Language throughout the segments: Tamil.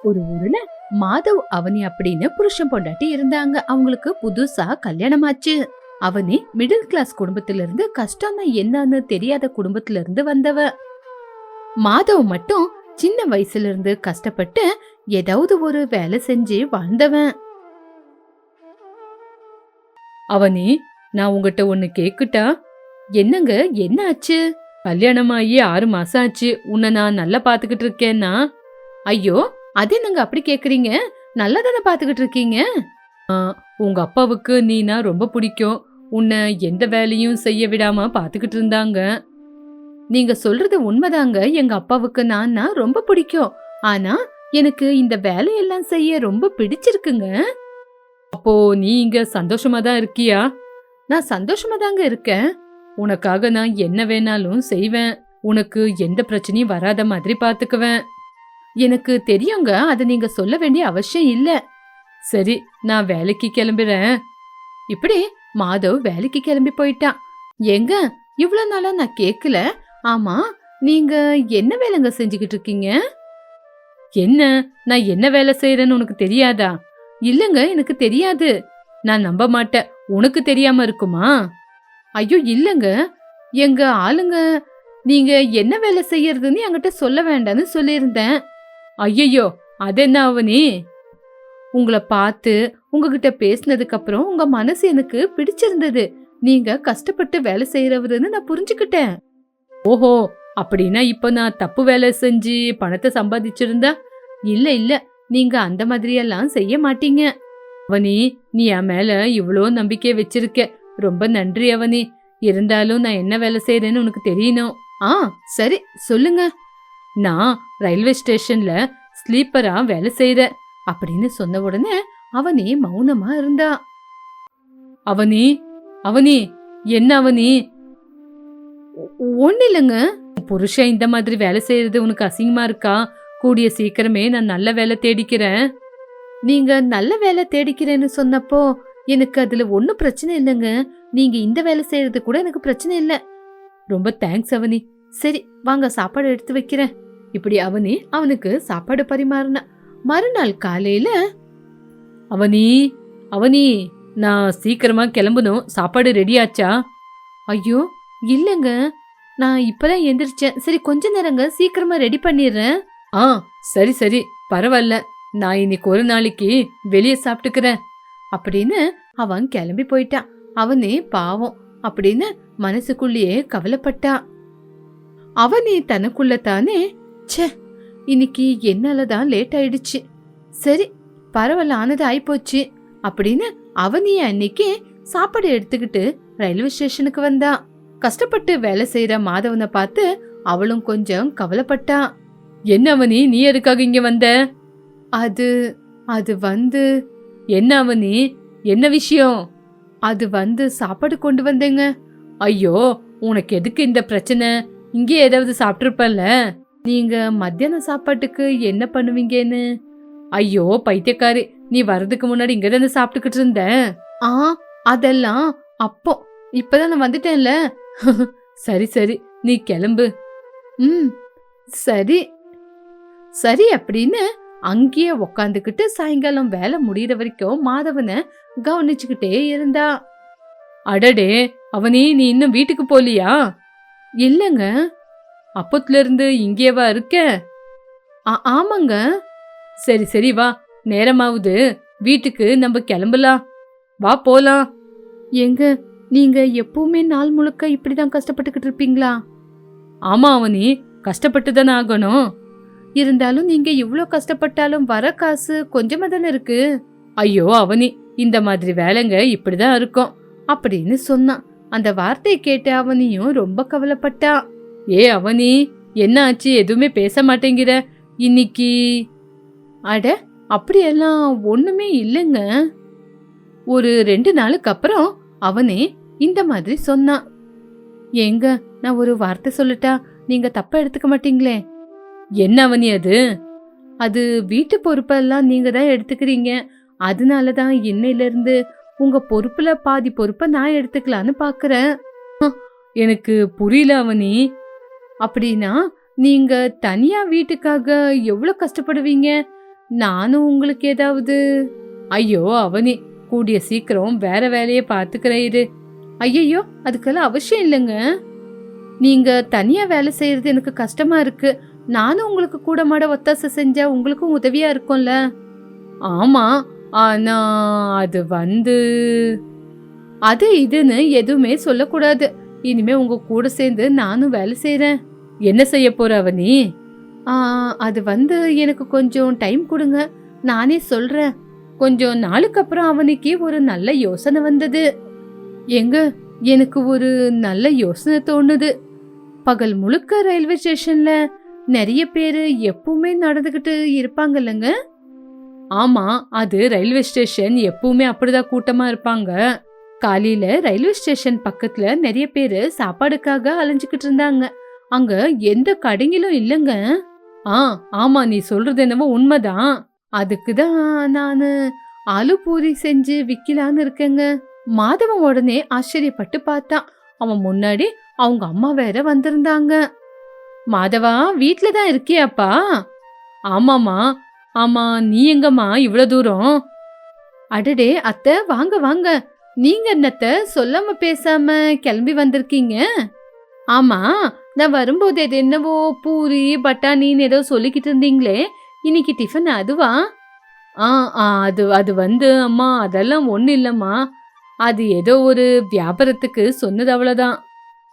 ஒரு ஊர்ல மாதவ் அவனி அப்படின்னு புருஷன் பொண்டாட்டி இருந்தாங்க. அவங்களுக்கு புதுசா கல்யாணம் ஆச்சு. அவனி மிடில் கிளாஸ் குடும்பத்துல இருந்து கஷ்டம்னா என்னன்னு தெரியாத குடும்பத்துல இருந்து வந்தவ. மாதவ் மட்டும் சின்ன வயசுல இருந்து கஷ்டப்பட்டு ஏதாவது ஒரு வேலை செஞ்சு வாழ்ந்தவன். அவனி, நான் உங்ககிட்ட ஒண்ணு கேக்குட்டா? என்னங்க, என்ன ஆச்சு? கல்யாணமாயி 6 மாசம் ஆச்சு. உன்னை நான் நல்லா பாத்துக்கிட்டு இருக்கேன்னா? ஐயோ, அது என்னங்க அப்படி கேக்குறீங்க? நல்லா தானே பாத்துக்கிட்டு இருக்கீங்க. உங்க அப்பாவுக்கு நீனா ரொம்ப பிடிக்கும். உன்னை எந்த வேலையும் செய்ய விடாம பாத்துக்கிட்டு இருந்தாங்க. நீங்க சொல்றது உண்மைதாங்க. எங்க அப்பாவுக்கு நான்னா ரொம்ப பிடிக்கும். ஆனா எனக்கு இந்த வேலையெல்லாம் செய்ய ரொம்ப பிடிச்சிருக்குங்க. அப்போ நீ இங்க சந்தோஷமா தான் இருக்கியா? நான் சந்தோஷமா தாங்க இருக்கேன். உனக்காக நான் என்ன வேணாலும் செய்வேன். உனக்கு எந்த பிரச்சனையும் வராத மாதிரி பாத்துக்குவேன். எனக்கு தெரியுங்க, அது நீங்க சொல்ல வேண்டிய அவசியம் இல்ல. சரி, நான் வேலைக்கு கிளம்புறேன். இப்படி மாதவ் வேலைக்கு கிளம்பி போயிட்டான். ஏங்க, இவ்வளவு நாளா நான் கேக்கல. ஆமா, நீங்க என்ன வேலைங்க செஞ்சுக்கிட்டு இருக்கீங்க? என்ன, நான் என்ன வேலை செய்யறேன்னு உனக்கு தெரியாதா? இல்லங்க, எனக்கு தெரியாது. நான் நம்ப மாட்டேன். உனக்கு தெரியாம இருக்குமா? ஐயோ இல்லங்க, எங்க ஆளுங்க நீங்க என்ன வேலை செய்யறதுன்னு என்கிட்ட சொல்ல வேண்டாம்னு சொல்லியிருந்தேன். ஐயையோ, அது என்ன அவனி? உங்களை பார்த்து உங்ககிட்ட பேசினதுக்கு அப்புறம் உங்க மனசு எனக்கு பிடிச்சிருந்தது. நீங்க கஷ்டப்பட்டு வேலை செய்யறவருன்னு நான் புரிஞ்சுக்கிட்டேன். ஓஹோ, அப்படின்னா இப்ப நான் தப்பு வேலை செஞ்சு பணத்தை சம்பாதிச்சிருந்தா? இல்ல இல்ல, நீங்க அந்த மாதிரியெல்லாம் செய்ய மாட்டீங்க. அவனி, நீ என் மேல இவ்வளோ நம்பிக்கை வச்சிருக்க. ரொம்ப நன்றி அவனி. இருந்தாலும் நான் என்ன வேலை செய்யறேன்னு உனக்கு தெரியணும். சரி, சொல்லுங்க. நான் ரயில்வே ஸ்டேஷன்ல ஸ்லீப்பரா வேலை செய்யற அப்படின்னு சொன்ன உடனே அவனி மௌனமா இருந்தா. அவனி, அவனி, என்ன அவனி? ஒண்ணு இல்லைங்க. புருஷன் இந்த மாதிரி வேலை செய்யறது உனக்கு அசிங்கமா இருக்கா? கூடிய சீக்கிரமே நான் நல்ல வேலை தேடிக்கிறேன். நீங்க நல்ல வேலை தேடிக்கிறேன்னு சொன்னப்போ எனக்கு அதுல ஒன்னும் பிரச்சனை இல்லைங்க. நீங்க இந்த வேலை செய்யறது கூட எனக்கு பிரச்சனை இல்ல. ரொம்ப தேங்க்ஸ் அவனி. சரி, வாங்க சாப்பாடு எடுத்து வைக்கிறேன். இப்படி அவனி அவனுக்கு சாப்பாடு பரிமாறினா. மறுநாள் காலையில, அவனி, அவனி, நான் சீக்கிரமா கிளம்பணும். சாப்பாடு ரெடி ஆச்சா? ஐயோ இல்லங்க, நான் இப்பதான் எந்திரிச்சேன். சரி, கொஞ்ச நேரங்க, சீக்கிரமா ரெடி பண்ணிடுறேன். சரி சரி, பரவாயில்ல. நான் இன்னைக்கு ஒரு நாளைக்கு வெளியே சாப்பிட்டுக்கிறேன் அப்படின்னு அவன் கிளம்பி போயிட்டான். அவனே பாவம் அப்படின்னு மனசுக்குள்ளேயே கவலைப்பட்டான். அவனே தனக்குள்ள தானே, ச்சே, இன்னைக்கு என்னாலதான் லேட் ஆயிடுச்சு. சரி, பரவாயில்ல, ஆனது ஆயிப்போச்சு அப்படின்னு அவனே அன்னைக்கு சாப்பாடு எடுத்துக்கிட்டு ரயில்வே ஸ்டேஷனுக்கு வந்தா. கஷ்டப்பட்டு வேலை செய்யற மாதவனை பார்த்து அவளும் கொஞ்சம் கவலைப்பட்டா. என்ன அவனி, நீ எதுக்காக இங்க வந்த? அது அது வந்து என்ன அவனி, என்ன விஷயம்? அது வந்து சாப்பாடு கொண்டு வந்தேங்க. ஐயோ, உனக்கு எதுக்கு இந்த பிரச்சனை? இங்கே ஏதாவது சாப்பிட்டுருப்பல்ல. நீங்க மத்தியான சாப்பாட்டுக்கு என்ன பண்ணுவீங்கன்னு? ஐயோ பைத்தியக்காரி, நீ வர்றதுக்கு முன்னாடி இங்க தானே சாப்பிட்டுக்கிட்டு இருந்த. அதெல்லாம் அப்போ, இப்பதான் நான் வந்துட்டேன்ல. சரி சரி, நீ கிளம்பு. சரி சரி அப்படின்னு அங்கேயே உக்காந்துக்கிட்டு சாயங்காலம் வேலை முடியற வரைக்கும் மாதவனை கவனிச்சுக்கிட்டே இருந்தா. அடடே அவனி, நீ இன்னும் வீட்டுக்கு போலியா? இல்லங்க. அப்பத்துல இருந்து இங்கேவா இருக்க? ஆமாங்க. சரி சரி, வா, நேரமாவது, வீட்டுக்கு நம்ம கிளம்பலாம். வா போலாம். எங்க, நீங்க எப்பவுமே நாள் முழுக்க இப்படிதான் கஷ்டப்பட்டுக்கிட்டு இருப்பீங்களா? ஆமா அவனி, கஷ்டப்பட்டு தானே ஆகணும். இருந்தாலும் நீங்க இவ்ளோ கஷ்டப்பட்டாலும் வர காசு கொஞ்சமா தானே இருக்கு. ஐயோ அவனி, இந்த மாதிரி வேலைங்க இப்படிதான் இருக்கும் அப்படின்னு சொன்னான். அந்த வார்த்தையை கேட்டு அவனியும் ரொம்ப கவலைப்பட்டா. ஏ அவனி, என்ன ஆச்சு? எதுவுமே பேச மாட்டேங்கிற இன்னைக்கு? அட, அப்படியெல்லாம் ஒண்ணுமே இல்லைங்க. ஒரு 2 நாளுக்கு அப்புறம் அவனே இந்த மாதிரி சொன்னான். ஏங்க, நான் ஒரு வார்த்தை சொல்லட்டா? நீங்க தப்பா எடுத்துக்க மாட்டீங்களே? என்ன அவனி அது? அது வீட்டு பொறுப்பெல்லாம் நீங்க தான் எடுத்துக்கிறீங்க. அதனாலதான் இன்னையில இருந்து உங்க பொறுப்புல பாதி பொறுப்ப நான் எடுத்துக்கலான்னு பாக்குறேன். எனக்கு புரியல அவனி. அப்படின்னா நீங்க தனியா வீட்டுக்காக எவ்வளவு கஷ்டப்படுவீங்க? நானும் உங்களுக்கு ஏதாவது. ஐயோ அவனி, கூடிய சீக்கிரம் வேற வேலையை பார்த்துக்கிறேரு. ஐயோ அதுக்கெல்லாம் அவசியம் இல்லைங்க. நீங்க தனியா வேலை செய்யறது எனக்கு கஷ்டமா இருக்கு. நானும் உங்களுக்கு கூட மாட ஒத்தாசை செஞ்சா உங்களுக்கும் உதவியா இருக்கும்ல. ஆமா, ஆனா அது அது இதுன்னு எதுவுமே சொல்லக்கூடாது. இனிமே உங்க கூட சேர்ந்து நானும் வேலை செய்யறேன். என்ன செய்ய போற அவனி? அது எனக்கு கொஞ்சம் டைம் கொடுங்க, நானே சொல்றேன். கொஞ்சம் நாளுக்கு அப்புறம் அவனுக்கு ஒரு நல்ல யோசனை வந்தது. எங்க எனக்கு ஒரு நல்ல யோசனை தோணுது. பகல் முழுக்க ரயில்வே ஸ்டேஷன்ல நிறைய பேரு எப்பவுமே நடந்துகிட்டு இருப்பாங்கல்லங்க. ஆமா, அது ரயில்வே ஸ்டேஷன் எப்பவுமே அப்படிதான் கூட்டமா இருப்பாங்க. காலையில ரயில்வே ஸ்டேஷன் பக்கத்துல நிறைய பேரு சாப்பாடுக்காக அலைஞ்சுக்கிட்டு இருந்தாங்க. அங்க எந்த கடைங்களும் இல்லங்க. ஆமா, நீ சொல்றது என்னவோ உண்மைதான். அதுக்குதான் நானு ஆலு பூரி செஞ்சு விக்கலான்னு இருக்கேங்க. மாதவன் உடனே ஆச்சரியப்பட்டு பார்த்தான். அவன் முன்னாடி அவங்க அம்மா வேற வந்திருந்தாங்க. மாதவா, வீட்ல தான் இருக்கியாப்பா? ஆமாமா. ஆமா, நீ எங்கம்மா இவ்வளவு தூரம்? அடடே அத்தை, வாங்க வாங்க. நீங்க என்னத்த சொல்லாம பேசாம கிளம்பி வந்திருக்கீங்க? ஆமா, நான் வரும்போது இது என்னவோ பூரி பட்டாணின்னு ஏதோ சொல்லிக்கிட்டு இருந்தீங்களே, இன்னைக்கு டிஃபன் அதுவா? அது அது அம்மா, அதெல்லாம் ஒண்ணு இல்லம்மா. அது ஏதோ ஒரு வியாபாரத்துக்கு சொன்னது அவ்வளவுதான்.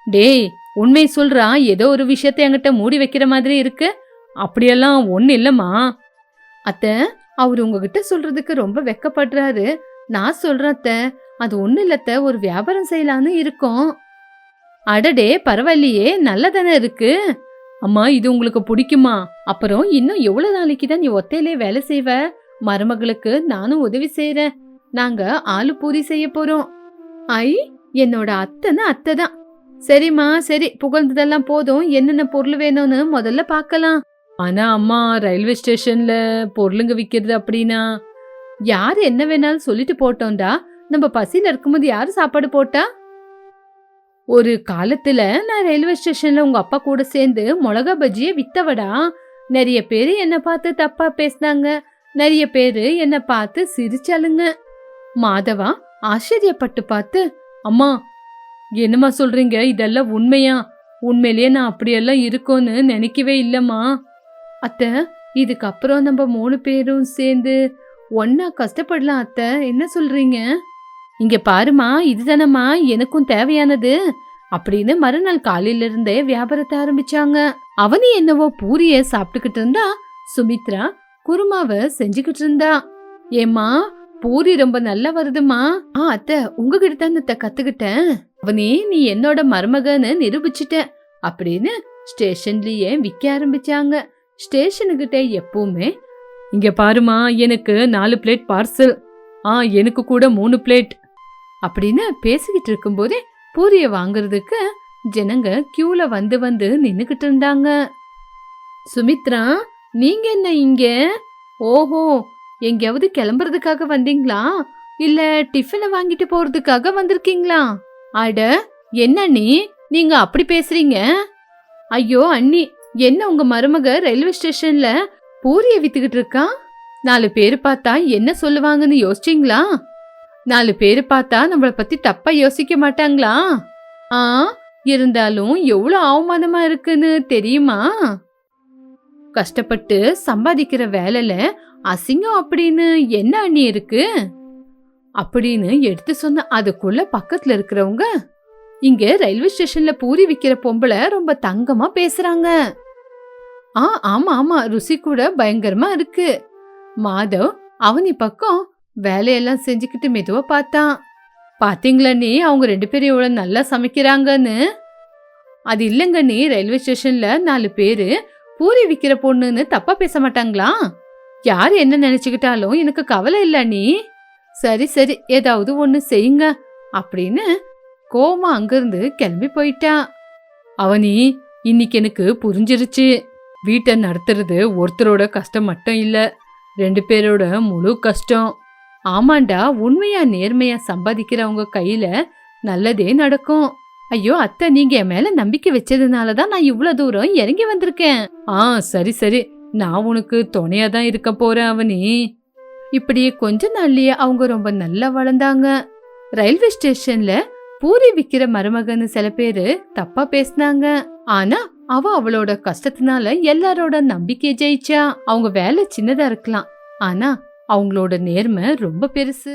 டேய், உண்மை சொல்றா, ஏதோ ஒரு விஷயத்த என்கிட்ட மூடி வைக்கிற மாதிரி இருக்கு. அப்படியெல்லாம் ஒண்ணு இல்லம்மா. அத்தை, அவரு உங்ககிட்ட சொல்றதுக்கு ரொம்ப வெக்கப்படுறாரு. நான் சொல்றேன் அத்தை, அது ஒண்ணு இல்லத்த, ஒரு வியாபாரம் செய்யலான்னு இருக்கோம். அடடே, பரவாயில்லையே, நல்லதானே இருக்கு. அம்மா, இது உங்களுக்கு பிடிக்குமா? அப்புறம் இன்னும் எவ்வளவு நாளைக்கு தான் நீ ஒத்தையிலே வேலை செய்வ? மருமகளுக்கு நானும் உதவி செய்யறேன். நாங்க ஆலு பூரி செய்ய போறோம். ஐ, என்னோட அத்தைன்னு அத்தை தான். சரிம்மா சரி, புகழ்ந்ததெல்லாம் போதும். என்னென்ன பொருள் வேணும்னு முதல்ல பார்க்கலாம். ஆனா அம்மா, ரயில்வே ஸ்டேஷன்ல பொருளுங்க விக்கிறது அப்படின்னா யாரு என்ன வேணாலும் சொல்லிட்டு போட்டோம்டா. நம்ம பசியில இருக்கும்போது யாரு சாப்பாடு போட்டா? ஒரு காலத்துல நான் ரயில்வே ஸ்டேஷன்ல உங்க அப்பா கூட சேர்ந்து மிளகா பஜ்ஜிய வித்தவடா. நிறைய பேரு என்ன பார்த்து தப்பா பேசினாங்க, நிறைய பேரு என்ன பார்த்து சிரிச்சாலுங்க. மாதவா ஆச்சரியப்பட்டு பார்த்து, அம்மா என்னம்மா சொல்றீங்க, இதெல்லாம் உண்மையா? உண்மையிலேயே நான் அப்படியெல்லாம் இருக்கோன்னு நினைக்கவே இல்லம்மா. அத்தை, இதுக்கப்புறம் நம்ம 3 பேரும் சேர்ந்து ஒன்னா கஷ்டப்படலாம் அத்தை, என்ன சொல்றீங்க? இங்க பாருமா, இதுதானம்மா எனக்கும் தேவையானது அப்படின்னு மறுநாள் காலையில இருந்தே வியாபாரத்தை ஆரம்பிச்சாங்க. அவனி என்னவோ பூரிய சாப்பிட்டுக்கிட்டு இருந்தா, சுமித்ரா குருமாவை செஞ்சுக்கிட்டு இருந்தா. ஏம்மா, பூரி ரொம்ப நல்லா வருதுமா. அத்தை, உங்ககிட்ட தான் அத்தை கத்துக்கிட்டேன். அவனே, நீ என்னோட மருமகன்னு நிரூபிச்சிட்ட அப்படின்னு ஸ்டேஷன்லயே விற்க ஆரம்பிச்சாங்க. ஸ்டேஷனுக்கிட்ட எப்பவுமே, இங்க பாருமா, எனக்கு 4 பிளேட் பார்சல், எனக்கு கூட 3 பிளேட் அப்படின்னு பேசிக்கிட்டு இருக்கும் போதே பூரிய வாங்குறதுக்கு ஜனங்க கியூல வந்து வந்து நின்னுகிட்டு இருந்தாங்க. சுமித்ரா, நீங்க என்ன இங்க? ஓஹோ, எங்கேயாவது கிளம்புறதுக்காக வந்தீங்களா, இல்ல டிஃபனை வாங்கிட்டு போறதுக்காக வந்திருக்கீங்களா? அட, என்ன நீங்க அப்படி பேசுறீங்க? ஐயோ அண்ணி, என்ன உங்க மருமக ரயில்வே ஸ்டேஷன்ல பூரிய வித்துக்கிட்டு இருக்கா? 4 பேரு பார்த்தா என்ன சொல்லுவாங்கன்னு யோசிச்சீங்களா? 4 பேரு பார்த்தா நம்மள பத்தி தப்பா யோசிக்க மாட்டாங்களா? இருந்தாலும் எவ்வளவு அவமானமா இருக்குன்னு தெரியுமா? கஷ்டப்பட்டு சம்பாதிக்கிற வேலையில அசிங்கம் அப்படின்னு என்ன அண்ணி இருக்கு அப்படின்னு எடுத்து சொன்ன. அதுக்குள்ள பக்கத்துல இருக்கிறவங்க, இங்க ரயில்வே ஸ்டேஷன்ல பூரி விக்கிற பொம்பளை ரொம்ப தங்கமா பேசுறாங்க. ஆமா ஆமா, ருசி கூட பயங்கரமா இருக்கு. மாதவ் அவனி பக்கம் வேலையெல்லாம் செஞ்சுக்கிட்டு மெதுவா பார்த்தான். பாத்தீங்களா நீ, அவங்க 2 பேரும் எவ்வளவு நல்லா சமைக்கிறாங்கன்னு? அது இல்லங்க நீ, ரயில்வே ஸ்டேஷன்ல 4 பேரு பூரி விக்கிற பொண்ணுன்னு தப்பா பேச மாட்டாங்களா? யாரு என்ன நினைச்சுக்கிட்டாலும் எனக்கு கவலை இல்ல நீ. சரி சரி, ஏதாவது ஒண்ணு செய்யுங்க அப்படின்னு கோமா அங்கிருந்து கிளம்பி போயிட்டா. அவனி, இன்னைக்கு எனக்கு புரிஞ்சிருச்சு. வீட்டை நடத்துறது ஒருத்தரோட கஷ்டம் மட்டும் இல்ல, 2 பேரோட முழு கஷ்டம். ஆமாண்டா, உண்மையா நேர்மையா சம்பாதிக்கிறவங்க கையில நல்லதே நடக்கும். ஐயோ அத்தை, நீங்க என் மேல நம்பிக்கை வச்சதுனாலதான் நான் இவ்வளவு தூரம் இறங்கி வந்திருக்கேன். சரி சரி, நான் உனக்கு துணையா தான் இருக்க போறேன் அவனி. இப்படியே கொஞ்ச நாள்லயே அவங்க ரொம்ப நல்லா வளர்ந்தாங்க. ரயில்வே ஸ்டேஷன்ல பூரி விக்கிற மருமகன்னு சில பேரு தப்பா பேசினாங்க. ஆனா அவளோட கஷ்டத்தினால எல்லாரோட நம்பிக்கையை ஜெயிச்சா. அவங்க வேலை சின்னதா இருக்கலாம், ஆனா அவங்களோட நேர்மை ரொம்ப பெருசு.